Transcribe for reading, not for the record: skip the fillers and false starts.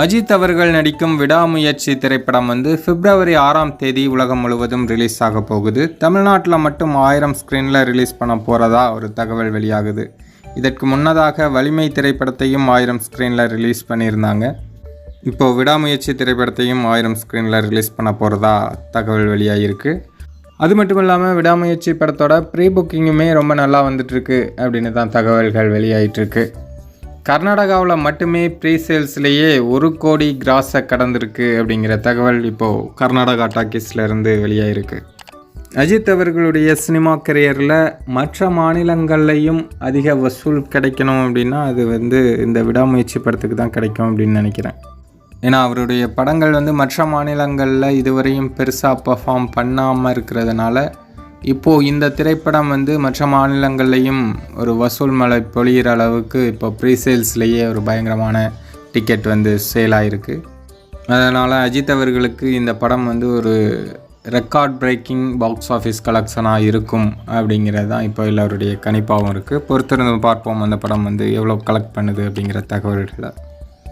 அஜித் அவர்கள் நடிக்கும் விடாமுயற்சி திரைப்படம் பிப்ரவரி 6ஆம் தேதி உலகம் முழுவதும் ரிலீஸ் ஆக போகுது. தமிழ்நாட்டில் மட்டும் 1000 ஸ்க்ரீனில் ரிலீஸ் பண்ண போகிறதா ஒரு தகவல் வெளியாகுது. இதற்கு முன்னதாக வலிமை திரைப்படத்தையும் 1000 ஸ்க்ரீனில் ரிலீஸ் பண்ணியிருந்தாங்க. இப்போது விடாமுயற்சி திரைப்படத்தையும் 1000 ஸ்க்ரீனில் ரிலீஸ் பண்ண போகிறதா தகவல் வெளியாகிருக்கு. அது மட்டும் இல்லாமல் விடாமுயற்சி படத்தோட ப்ரீ புக்கிங்குமே ரொம்ப நல்லா வந்துட்டுருக்கு அப்படின்னு தான் தகவல்கள் வெளியாகிட்டுருக்கு. கர்நாடகாவில் மட்டுமே ப்ரீ சேல்ஸ்லேயே 1 கோடி கிராஸை கடந்திருக்கு அப்படிங்கிற தகவல் இப்போது கர்நாடகா டாக்கீஸ்லேருந்து வெளியாகிருக்கு. அஜித் அவர்களுடைய சினிமா கரியரில் மற்ற மாநிலங்கள்லையும் அதிக வசூல் கிடைக்கணும் அப்படின்னா அது இந்த விடாமுயற்சி படத்துக்கு தான் கிடைக்கும் அப்படின்னு நினைக்கிறேன். ஏன்னா அவருடைய படங்கள் மற்ற மாநிலங்களில் இதுவரையும் பெருசாக பர்ஃபார்ம் பண்ணாமல் இருக்கிறதுனால இப்போது இந்த திரைப்படம் மற்ற மாநிலங்கள்லேயும் ஒரு வசூல் மழை பொழிகிற அளவுக்கு இப்போ ப்ரீசேல்ஸ்லேயே ஒரு பயங்கரமான டிக்கெட் சேல் ஆகிருக்கு. அதனால் அஜித் அவர்களுக்கு இந்த படம் ஒரு ரெக்கார்ட் பிரேக்கிங் பாக்ஸ் ஆஃபீஸ் கலெக்ஷனாக இருக்கும் அப்படிங்கிறது தான் இப்போ எல்லோருடைய கணிப்பாகவும் இருக்குது. பொறுத்திருந்து பார்ப்போம் அந்த படம் எவ்வளோ கலெக்ட் பண்ணுது அப்படிங்கிற தகவல்களை.